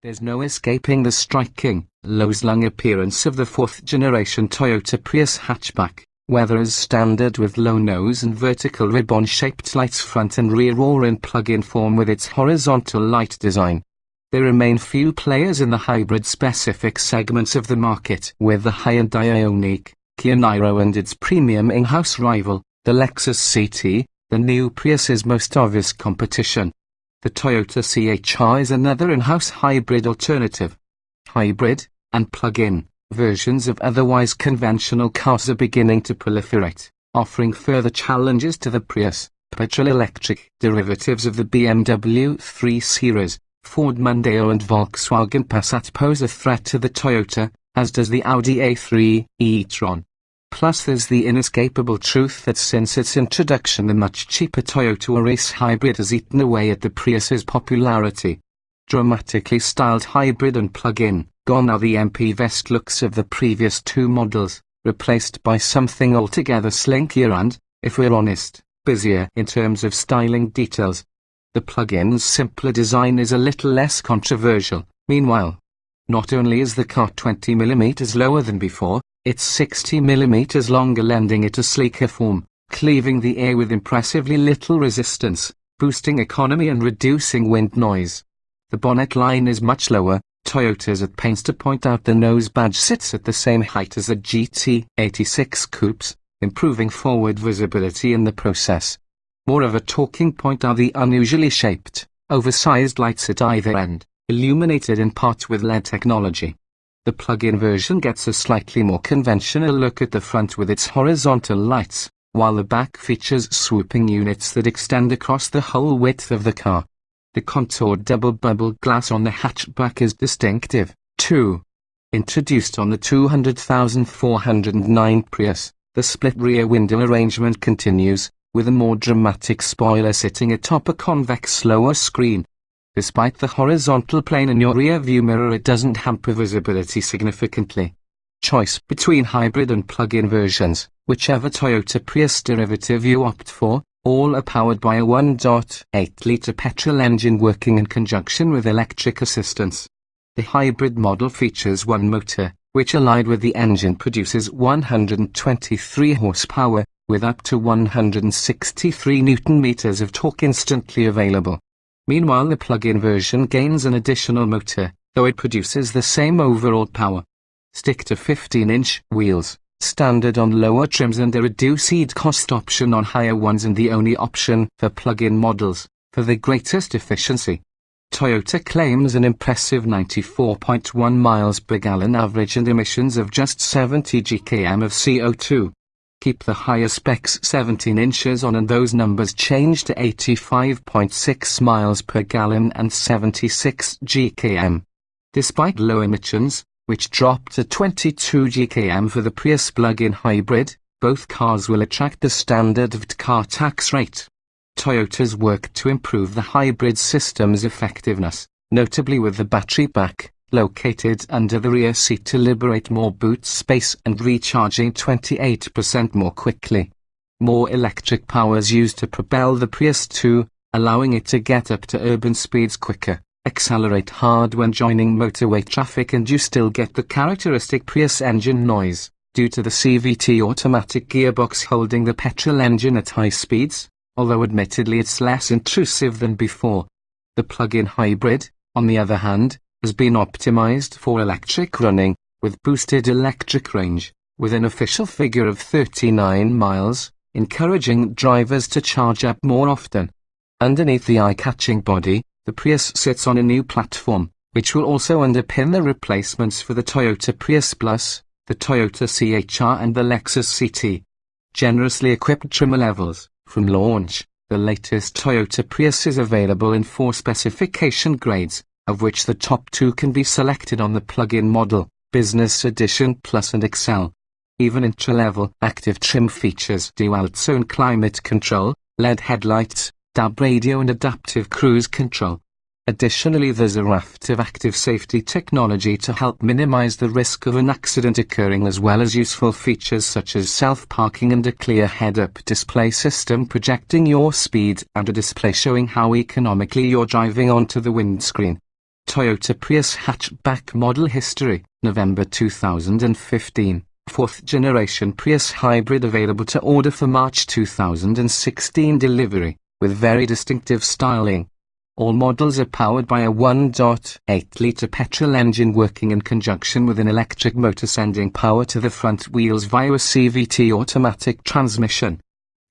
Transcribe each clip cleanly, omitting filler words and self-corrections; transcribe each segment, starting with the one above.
There's no escaping the striking, low-slung appearance of the fourth-generation Toyota Prius hatchback, whether as standard with low nose and vertical ribbon-shaped lights front and rear or in plug-in form with its horizontal light design. There remain few players in the hybrid-specific segments of the market, with the high-end Ioniq, Kia Niro and its premium in-house rival, the Lexus CT, the new Prius's most obvious competition. The Toyota CHR is another in-house hybrid alternative. Hybrid, and plug-in, versions of otherwise conventional cars are beginning to proliferate, offering further challenges to the Prius. Petrol-electric derivatives of the BMW 3 Series, Ford Mondeo and Volkswagen Passat pose a threat to the Toyota, as does the Audi A3 e-tron. Plus there's the inescapable truth that since its introduction the much cheaper Toyota Race hybrid has eaten away at the Prius's popularity. Dramatically styled hybrid and plug-in, gone are the MP-vest looks of the previous two models, replaced by something altogether slinkier and, if we're honest, busier in terms of styling details. The plug-in's simpler design is a little less controversial. Meanwhile, not only is the car 20mm lower than before, it's 60mm longer, lending it a sleeker form, cleaving the air with impressively little resistance, boosting economy and reducing wind noise. The bonnet line is much lower. Toyota's at pains to point out the nose badge sits at the same height as a GT86 coupes, improving forward visibility in the process. More of a talking point are the unusually shaped, oversized lights at either end, illuminated in part with LED technology. The plug-in version gets a slightly more conventional look at the front with its horizontal lights, while the back features swooping units that extend across the whole width of the car. The contoured double bubble glass on the hatchback is distinctive, too. Introduced on the 200,409 Prius, the split rear window arrangement continues, with a more dramatic spoiler sitting atop a convex lower screen. Despite the horizontal plane in your rear view mirror, it doesn't hamper visibility significantly. Choice between hybrid and plug-in versions, whichever Toyota Prius derivative you opt for, all are powered by a 1.8-litre petrol engine working in conjunction with electric assistance. The hybrid model features one motor, which allied with the engine produces 123 horsepower, with up to 163 Nm of torque instantly available. Meanwhile, the plug-in version gains an additional motor, though it produces the same overall power. Stick to 15-inch wheels, standard on lower trims, and a reduced cost option on higher ones, and the only option for plug-in models, for the greatest efficiency. Toyota claims an impressive 94.1 miles per gallon average and emissions of just 70 gkm of CO2. Keep the higher specs 17 inches on and those numbers change to 85.6 miles per gallon and 76 gkm. Despite low emissions, which dropped to 22 gkm for the Prius plug-in hybrid, both cars will attract the standard of car tax rate. Toyota's worked to improve the hybrid system's effectiveness, notably with the battery pack, located under the rear seat to liberate more boot space and recharging 28% more quickly. More electric power is used to propel the Prius too, allowing it to get up to urban speeds quicker, accelerate hard when joining motorway traffic, and you still get the characteristic Prius engine noise, due to the CVT automatic gearbox holding the petrol engine at high speeds, although admittedly it's less intrusive than before. The plug-in hybrid, on the other hand, has been optimized for electric running, with boosted electric range, with an official figure of 39 miles, encouraging drivers to charge up more often. Underneath the eye-catching body, the Prius sits on a new platform, which will also underpin the replacements for the Toyota Prius Plus, the Toyota CHR and the Lexus CT. Generously equipped trim levels. From launch, the latest Toyota Prius is available in 4 specification grades, of which the top 2 can be selected on the plug-in model, Business Edition Plus and Excel. Even entry-level active trim features dual-zone climate control, LED headlights, DAB radio and adaptive cruise control. Additionally, there's a raft of active safety technology to help minimize the risk of an accident occurring, as well as useful features such as self-parking and a clear head-up display system projecting your speed and a display showing how economically you're driving onto the windscreen. Toyota Prius hatchback model history, November 2015. 4th generation Prius hybrid available to order for March 2016 delivery, with very distinctive styling. All models are powered by a 1.8-litre petrol engine working in conjunction with an electric motor sending power to the front wheels via a CVT automatic transmission.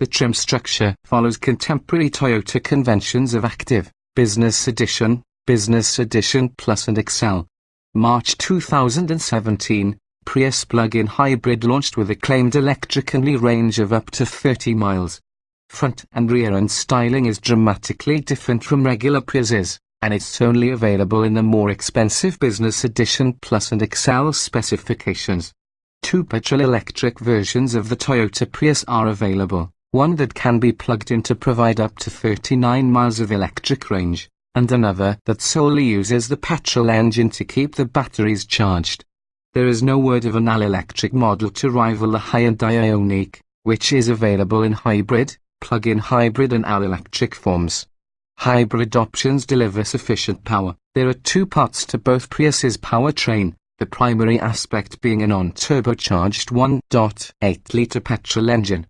The trim structure follows contemporary Toyota conventions of Active, Business Edition Plus and Excel. March 2017, Prius plug-in hybrid launched with a claimed electric-only range of up to 30 miles. Front and rear end styling is dramatically different from regular Priuses, and it's only available in the more expensive Business Edition Plus and Excel specifications. 2 petrol-electric versions of the Toyota Prius are available, one that can be plugged in to provide up to 39 miles of electric range, and another that solely uses the petrol engine to keep the batteries charged. There is no word of an all-electric model to rival the Hyundai Ioniq, which is available in hybrid, plug-in hybrid and all-electric forms. Hybrid options deliver sufficient power. There are 2 parts to both Prius's powertrain, the primary aspect being a non-turbocharged 1.8-litre petrol engine.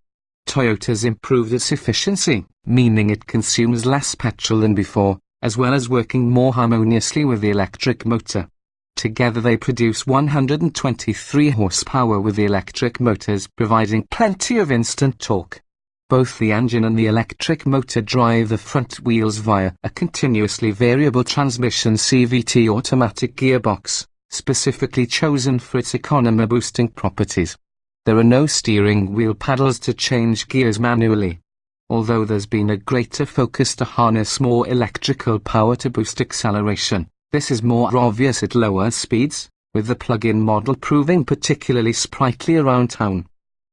Toyota's improved its efficiency, meaning it consumes less petrol than before, as well as working more harmoniously with the electric motor. Together they produce 123 horsepower with the electric motors providing plenty of instant torque. Both the engine and the electric motor drive the front wheels via a continuously variable transmission CVT automatic gearbox, specifically chosen for its economy boosting properties. There are no steering wheel paddles to change gears manually. Although there's been a greater focus to harness more electrical power to boost acceleration, this is more obvious at lower speeds, with the plug-in model proving particularly sprightly around town.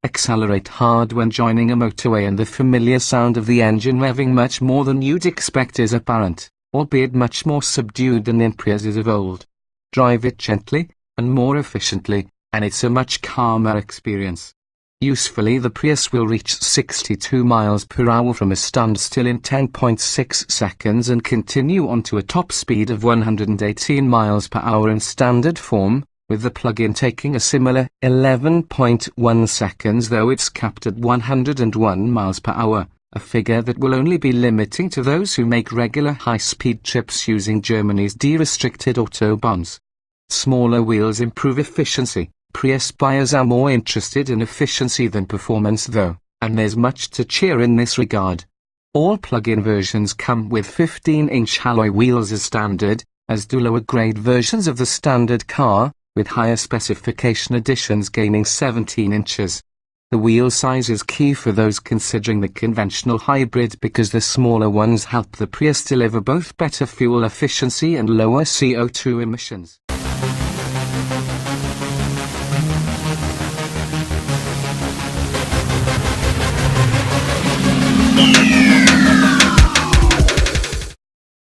Accelerate hard when joining a motorway and the familiar sound of the engine revving much more than you'd expect is apparent, albeit much more subdued than in Priuses of old. Drive it gently, and more efficiently, and it's a much calmer experience. Usefully, the Prius will reach 62 miles per hour from a standstill in 10.6 seconds and continue on to a top speed of 118 miles per hour in standard form, with the plug-in taking a similar 11.1 seconds, though it's capped at 101 miles per hour, a figure that will only be limiting to those who make regular high-speed trips using Germany's de-restricted autobahns. Smaller wheels improve efficiency. Prius buyers are more interested in efficiency than performance though, and there's much to cheer in this regard. All plug-in versions come with 15-inch alloy wheels as standard, as do lower-grade versions of the standard car, with higher specification editions gaining 17 inches. The wheel size is key for those considering the conventional hybrid because the smaller ones help the Prius deliver both better fuel efficiency and lower CO2 emissions.